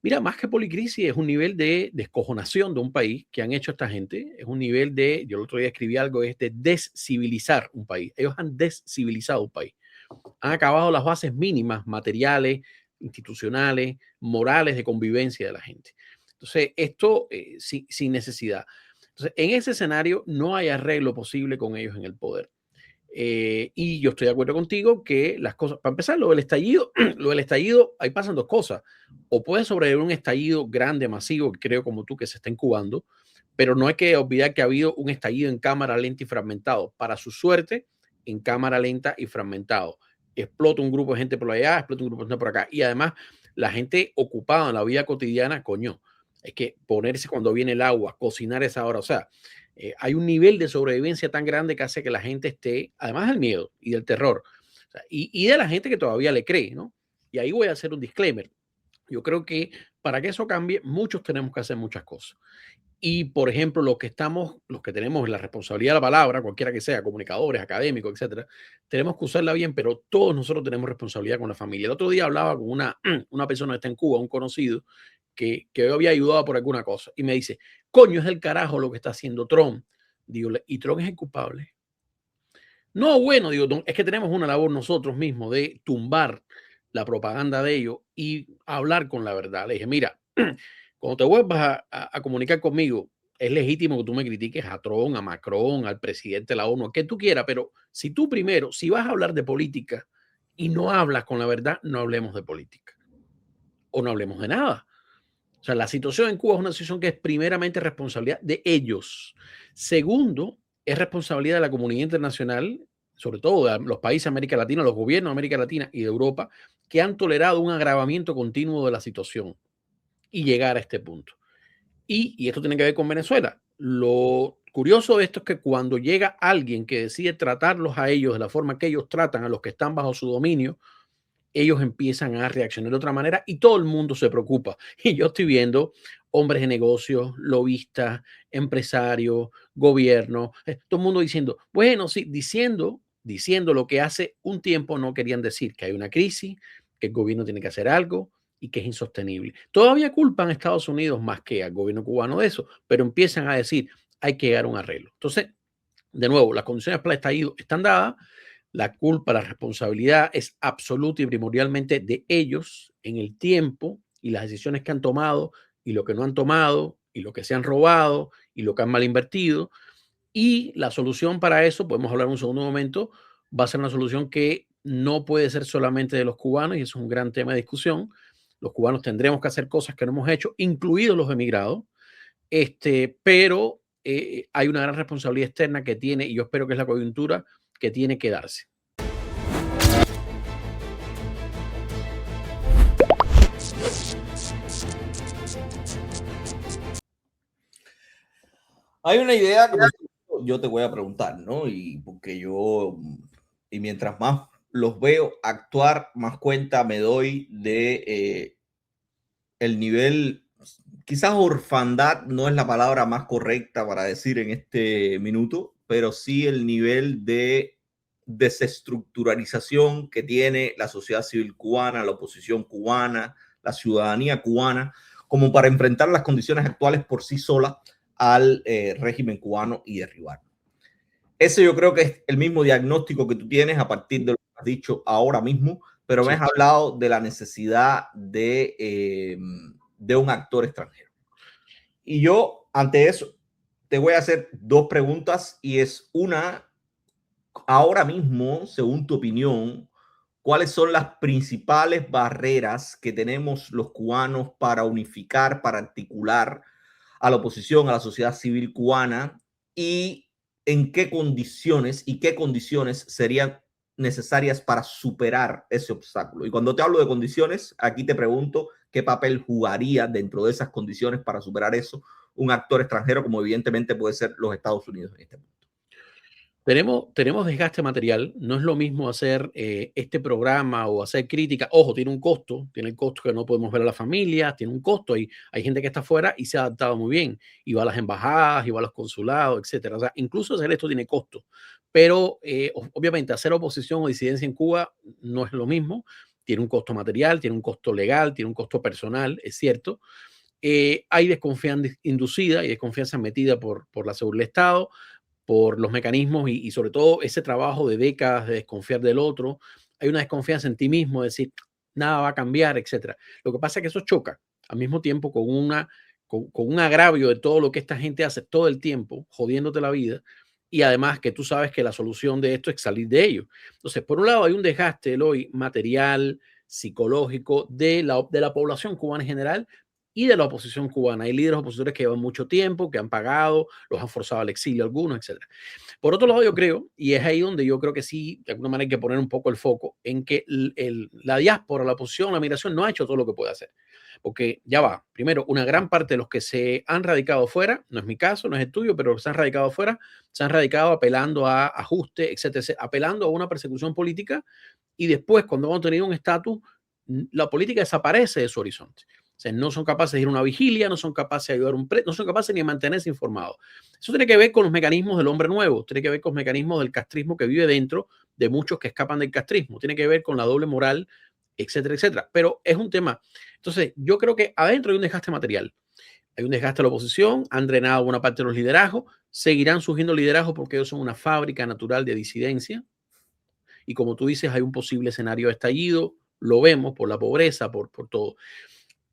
Mira, más que policrisis, es un nivel de descojonación de un país que han hecho esta gente. Es un nivel de, yo el otro día escribí algo, es de descivilizar un país. Ellos han descivilizado un país. Han acabado las bases mínimas, materiales, institucionales, morales de convivencia de la gente. Entonces, esto sin necesidad. Entonces, en ese escenario no hay arreglo posible con ellos en el poder. Y yo estoy de acuerdo contigo que las cosas, para empezar, lo del estallido, ahí pasan dos cosas. O puede sobrevivir un estallido grande, masivo, creo como tú, que se está incubando, pero no hay que olvidar que ha habido un estallido en cámara lenta y fragmentado. Para su suerte, en cámara lenta y fragmentado. Explota un grupo de gente por allá, explota un grupo de gente por acá. Y además, la gente ocupada en la vida cotidiana, coño, es que ponerse cuando viene el agua, cocinar esa hora, o sea, hay un nivel de sobrevivencia tan grande que hace que la gente esté, además del miedo y del terror, o sea, y de la gente que todavía le cree, ¿no? Y ahí voy a hacer un disclaimer. Yo creo que para que eso cambie, muchos tenemos que hacer muchas cosas. Y, por ejemplo, los que tenemos la responsabilidad de la palabra, cualquiera que sea, comunicadores, académicos, etcétera, tenemos que usarla bien, pero todos nosotros tenemos responsabilidad con la familia. El otro día hablaba con una persona que está en Cuba, un conocido, que yo había ayudado por alguna cosa, y me dice, coño, es del carajo lo que está haciendo Trump. Digo, ¿y Trump es el culpable? No, bueno, digo, es que tenemos una labor nosotros mismos de tumbar la propaganda de ellos y hablar con la verdad. Le dije, mira, cuando te vuelvas a comunicar conmigo, es legítimo que tú me critiques a Trump, a Macron, al presidente de la ONU, a que tú quieras, pero si tú primero, si vas a hablar de política y no hablas con la verdad, no hablemos de política o no hablemos de nada. O sea, la situación en Cuba es una situación que es primeramente responsabilidad de ellos. Segundo, es responsabilidad de la comunidad internacional, sobre todo de los países de América Latina, los gobiernos de América Latina y de Europa, que han tolerado un agravamiento continuo de la situación y llegar a este punto. Y esto tiene que ver con Venezuela. Lo curioso de esto es que cuando llega alguien que decide tratarlos a ellos de la forma que ellos tratan a los que están bajo su dominio, ellos empiezan a reaccionar de otra manera y todo el mundo se preocupa. Y yo estoy viendo hombres de negocios, lobistas, empresarios, gobierno, todo el mundo diciendo, bueno, sí, diciendo lo que hace un tiempo no querían decir, que hay una crisis, que el gobierno tiene que hacer algo y que es insostenible. Todavía culpan a Estados Unidos más que al gobierno cubano de eso, pero empiezan a decir, hay que llegar a un arreglo. Entonces, de nuevo, las condiciones para el estallido están dadas, la culpa, la responsabilidad es absoluta y primordialmente de ellos en el tiempo y las decisiones que han tomado y lo que no han tomado y lo que se han robado y lo que han mal invertido. Y la solución para eso, podemos hablar un segundo momento, va a ser una solución que no puede ser solamente de los cubanos y eso es un gran tema de discusión. Los cubanos tendremos que hacer cosas que no hemos hecho, incluidos los emigrados, pero hay una gran responsabilidad externa que tiene, y yo espero que es la coyuntura, que tiene que darse. Hay una idea que yo te voy a preguntar, ¿no? Y porque y mientras más los veo actuar, más cuenta me doy de el nivel, quizás orfandad no es la palabra más correcta para decir en este minuto, pero sí el nivel de desestructuralización que tiene la sociedad civil cubana, la oposición cubana, la ciudadanía cubana, como para enfrentar las condiciones actuales por sí sola al régimen cubano y derribarlo. Ese yo creo que es el mismo diagnóstico que tú tienes a partir de lo que has dicho ahora mismo, pero me has hablado de la necesidad de un actor extranjero. Y yo, ante eso, te voy a hacer dos preguntas y es una, ahora mismo, según tu opinión, ¿cuáles son las principales barreras que tenemos los cubanos para unificar, para articular a la oposición, a la sociedad civil cubana y en qué condiciones serían necesarias para superar ese obstáculo? Y cuando te hablo de condiciones, aquí te pregunto qué papel jugaría dentro de esas condiciones para superar eso un actor extranjero, como evidentemente puede ser los Estados Unidos en este momento. Tenemos desgaste material. No es lo mismo hacer este programa o hacer crítica. Ojo, tiene un costo. Tiene el costo que no podemos ver a la familia. Tiene un costo. Hay gente que está afuera y se ha adaptado muy bien. Y va a las embajadas, y va a los consulados, etcétera. O sea, incluso hacer esto tiene costo. Pero obviamente hacer oposición o disidencia en Cuba no es lo mismo. tiene un costo material, tiene un costo legal, tiene un costo personal, es cierto. Hay desconfianza inducida y desconfianza metida por la seguridad del Estado, por los mecanismos y sobre todo ese trabajo de décadas de desconfiar del otro. Hay una desconfianza en ti mismo, de decir, nada va a cambiar, etcétera. Lo que pasa es que eso choca al mismo tiempo con un agravio de todo lo que esta gente hace todo el tiempo, jodiéndote la vida, y además que tú sabes que la solución de esto es salir de ello. Entonces, por un lado hay un desgaste hoy material, psicológico de la población cubana en general y de la oposición cubana. Hay líderes opositores que llevan mucho tiempo, que han pagado, los han forzado al exilio algunos, etcétera. Por otro lado, yo creo, y es ahí donde yo creo que sí, de alguna manera hay que poner un poco el foco, en que la diáspora, la oposición, la migración no ha hecho todo lo que puede hacer. Porque ya va, primero, una gran parte de los que se han radicado fuera, no es mi caso, no es el tuyo, pero los que se han radicado fuera, se han radicado apelando a ajuste, etcétera, apelando a una persecución política, y después, cuando hemos tenido un estatus, la política desaparece de su horizonte. O sea, no son capaces de ir a una vigilia, no son capaces de ayudar a un preso, no son capaces ni de mantenerse informados. Eso tiene que ver con los mecanismos del hombre nuevo, tiene que ver con los mecanismos del castrismo que vive dentro de muchos que escapan del castrismo, tiene que ver con la doble moral, etcétera, etcétera. Pero es un tema. Entonces, yo creo que adentro hay un desgaste material, hay un desgaste de la oposición, han drenado buena parte de los liderazgos, seguirán surgiendo liderazgos porque ellos son una fábrica natural de disidencia. Y como tú dices, hay un posible escenario de estallido, lo vemos por la pobreza, por todo.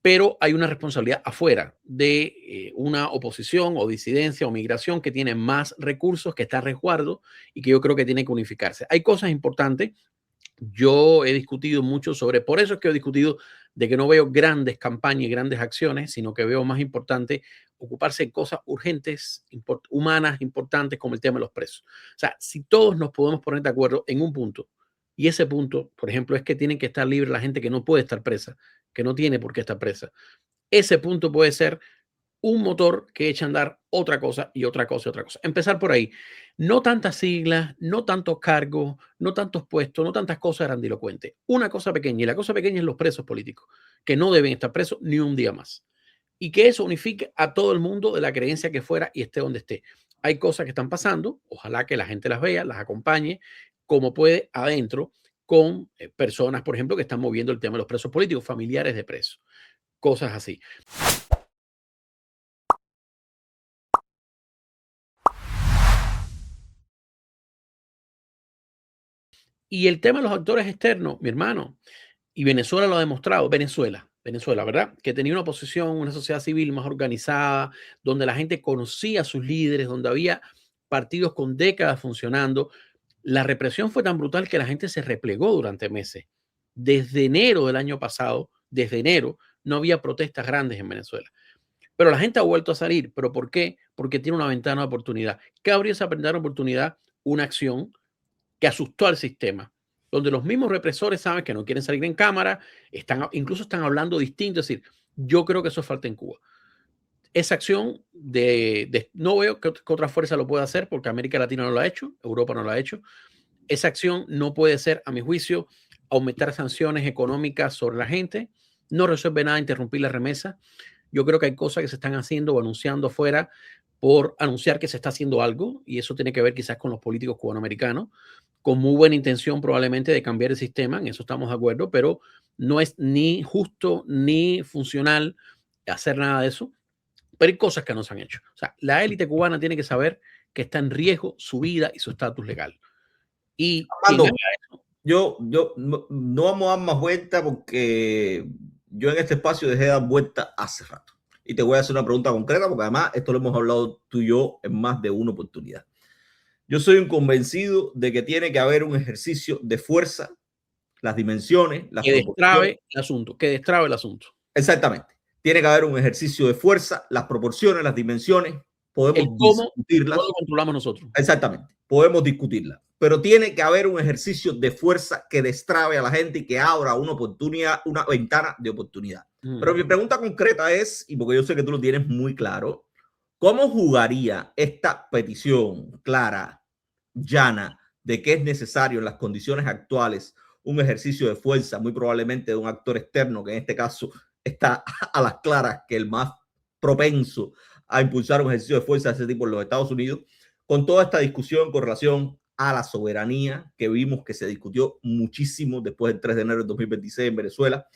Pero hay una responsabilidad afuera de una oposición o disidencia o migración que tiene más recursos, que está a resguardo y que yo creo que tiene que unificarse. Hay cosas importantes. Yo he discutido mucho sobre, por eso es que he discutido de que no veo grandes campañas y grandes acciones, sino que veo más importante ocuparse de cosas urgentes, humanas, importantes, como el tema de los presos. O sea, si todos nos podemos poner de acuerdo en un punto, y ese punto, por ejemplo, es que tienen que estar libre la gente que no puede estar presa, que no tiene por qué estar presa. Ese punto puede ser un motor que echa a andar otra cosa y otra cosa y otra cosa. Empezar por ahí. No tantas siglas, no tantos cargos, no tantos puestos, no tantas cosas grandilocuentes. Una cosa pequeña, y la cosa pequeña es los presos políticos, que no deben estar presos ni un día más. Y que eso unifique a todo el mundo de la creencia que fuera y esté donde esté. Hay cosas que están pasando, ojalá que la gente las vea, las acompañe, como puede adentro, con personas, por ejemplo, que están moviendo el tema de los presos políticos, familiares de presos, cosas así. Y el tema de los actores externos, mi hermano, y Venezuela lo ha demostrado, Venezuela, ¿verdad? Que tenía una oposición, una sociedad civil más organizada, donde la gente conocía a sus líderes, donde había partidos con décadas funcionando. La represión fue tan brutal que la gente se replegó durante meses. Desde enero del año pasado, desde enero, no había protestas grandes en Venezuela. Pero la gente ha vuelto a salir. ¿Pero por qué? Porque tiene una ventana de oportunidad. ¿Qué habría esa ventana de oportunidad? Una acción que asustó al sistema, donde los mismos represores saben que no quieren salir en cámara, incluso están hablando distinto. Es decir, yo creo que eso falta en Cuba. Esa acción no veo que otra fuerza lo pueda hacer porque América Latina no lo ha hecho, Europa no lo ha hecho. Esa acción no puede ser, a mi juicio, aumentar sanciones económicas sobre la gente. No resuelve nada interrumpir la remesa. Yo creo que hay cosas que se están haciendo o anunciando afuera por anunciar que se está haciendo algo, y eso tiene que ver quizás con los políticos cubanoamericanos, con muy buena intención probablemente de cambiar el sistema, en eso estamos de acuerdo, pero no es ni justo ni funcional hacer nada de eso. Pero hay cosas que no se han hecho. O sea, la élite cubana tiene que saber que está en riesgo su vida y su estatus legal. Y Armando, yo no vamos a dar más vuelta porque yo en este espacio dejé de dar vuelta hace rato. Y te voy a hacer una pregunta concreta porque además esto lo hemos hablado tú y yo en más de una oportunidad. Yo soy un convencido de que tiene que haber un ejercicio de fuerza, las dimensiones, las que destrabe el asunto, que destrabe el asunto. Exactamente. Tiene que haber un ejercicio de fuerza, las proporciones, las dimensiones, podemos discutirlas. ¿Cómo lo controlamos nosotros? Exactamente, podemos discutirlas. Pero tiene que haber un ejercicio de fuerza que destrabe a la gente y que abra una oportunidad, una ventana de oportunidad. Pero mi pregunta concreta es, y porque yo sé que tú lo tienes muy claro, ¿cómo jugaría esta petición clara, llana, de que es necesario en las condiciones actuales un ejercicio de fuerza, muy probablemente de un actor externo, que en este caso está a las claras que el más propenso a impulsar un ejercicio de fuerza de ese tipo en los Estados Unidos, con toda esta discusión con relación a la soberanía que vimos que se discutió muchísimo después del 3 de enero de 2026 en Venezuela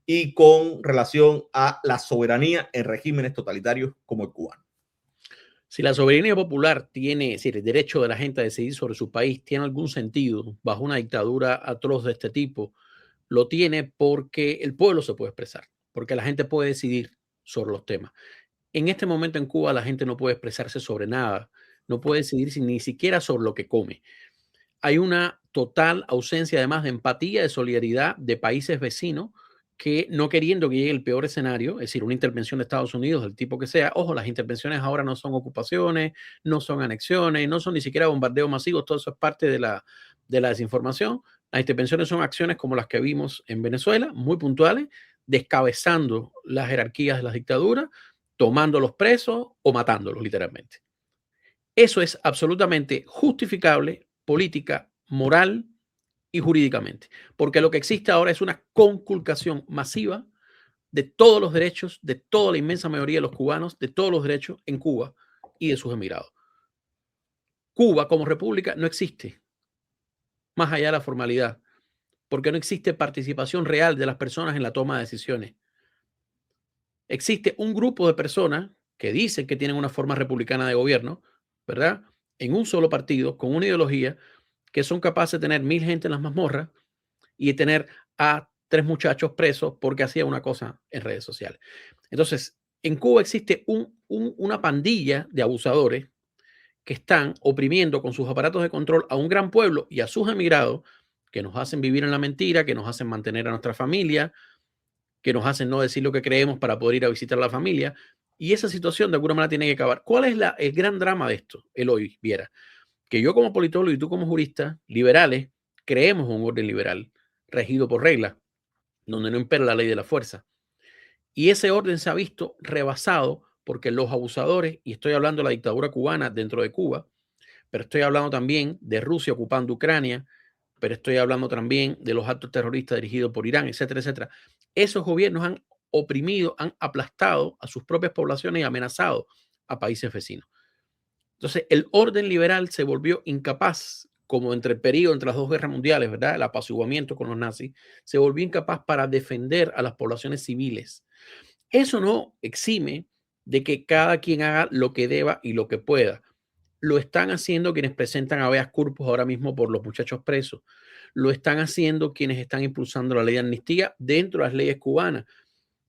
y con relación a la soberanía en regímenes totalitarios como el cubano. Si la soberanía popular tiene, es decir, el derecho de la gente a decidir sobre su país tiene algún sentido bajo una dictadura atroz de este tipo, lo tiene porque el pueblo se puede expresar, porque la gente puede decidir sobre los temas. En este momento en Cuba la gente no puede expresarse sobre nada, no puede decidir ni siquiera sobre lo que come. Hay una total ausencia además de empatía, de solidaridad de países vecinos que no queriendo que llegue el peor escenario, es decir, una intervención de Estados Unidos, del tipo que sea. Ojo, las intervenciones ahora no son ocupaciones, no son anexiones, no son ni siquiera bombardeos masivos, todo eso es parte de la desinformación. Las intervenciones son acciones como las que vimos en Venezuela, muy puntuales, descabezando las jerarquías de las dictaduras, tomando los presos o matándolos literalmente. Eso es absolutamente justificable, política, moral y jurídicamente, porque lo que existe ahora es una conculcación masiva de todos los derechos, de toda la inmensa mayoría de los cubanos, de todos los derechos en Cuba y de sus emigrados. Cuba como república no existe, más allá de la formalidad, porque no existe participación real de las personas en la toma de decisiones. Existe un grupo de personas que dicen que tienen una forma republicana de gobierno, ¿verdad? En un solo partido, con una ideología, que son capaces de tener 1000 gente en las mazmorras y de tener a 3 muchachos presos porque hacía una cosa en redes sociales. Entonces, en Cuba existe una pandilla de abusadores que están oprimiendo con sus aparatos de control a un gran pueblo y a sus emigrados que nos hacen vivir en la mentira, que nos hacen mantener a nuestra familia, que nos hacen no decir lo que creemos para poder ir a visitar a la familia. Y esa situación de alguna manera tiene que acabar. ¿Cuál es el gran drama de esto, Eloy Viera? Que yo como politólogo y tú como jurista, liberales, creemos un orden liberal regido por reglas, donde no impera la ley de la fuerza. Y ese orden se ha visto rebasado porque los abusadores, y estoy hablando de la dictadura cubana dentro de Cuba, pero estoy hablando también de Rusia ocupando Ucrania, pero estoy hablando también de los actos terroristas dirigidos por Irán, etcétera, etcétera. Esos gobiernos han oprimido, han aplastado a sus propias poblaciones y amenazado a países vecinos. Entonces, el orden liberal se volvió incapaz, como entre el periodo entre las 2 guerras mundiales, ¿verdad? El apaciguamiento con los nazis, se volvió incapaz para defender a las poblaciones civiles. Eso no exime de que cada quien haga lo que deba y lo que pueda. Lo están haciendo quienes presentan habeas corpus ahora mismo por los muchachos presos. Lo están haciendo quienes están impulsando la ley de amnistía dentro de las leyes cubanas.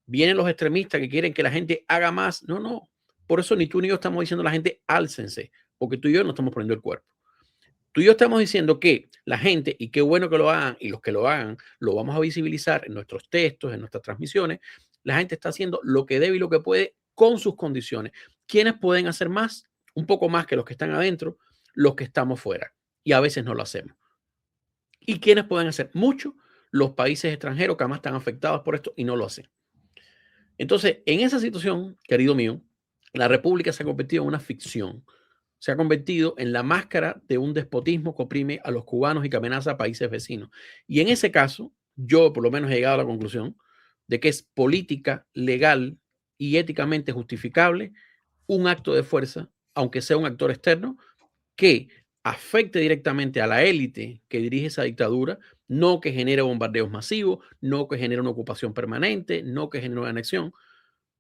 Vienen los extremistas que quieren que la gente haga más. No, no. Por eso ni tú ni yo estamos diciendo a la gente álcense, porque tú y yo no estamos poniendo el cuerpo. Tú y yo estamos diciendo que la gente, y qué bueno que lo hagan, y los que lo hagan, lo vamos a visibilizar en nuestros textos, en nuestras transmisiones. La gente está haciendo lo que debe y lo que puede con sus condiciones. ¿Quiénes pueden hacer más? Un poco más que los que están adentro, los que estamos fuera. Y a veces no lo hacemos. ¿Y quiénes pueden hacer? Mucho, los países extranjeros que además están afectados por esto y no lo hacen. Entonces, en esa situación, querido mío, la República se ha convertido en una ficción. Se ha convertido en la máscara de un despotismo que oprime a los cubanos y que amenaza a países vecinos. Y en ese caso, yo por lo menos he llegado a la conclusión de que es política, legal y éticamente justificable un acto de fuerza, aunque sea un actor externo, que afecte directamente a la élite que dirige esa dictadura, no que genere bombardeos masivos, no que genere una ocupación permanente, no que genere una anexión,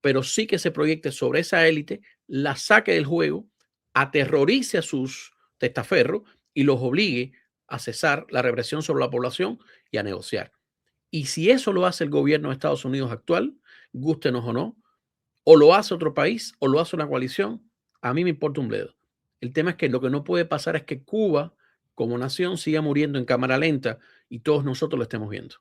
pero sí que se proyecte sobre esa élite, la saque del juego, aterrorice a sus testaferros y los obligue a cesar la represión sobre la población y a negociar. Y si eso lo hace el gobierno de Estados Unidos actual, gústenos o no, o lo hace otro país o lo hace una coalición, a mí me importa un bledo. El tema es que lo que no puede pasar es que Cuba como nación siga muriendo en cámara lenta y todos nosotros lo estemos viendo.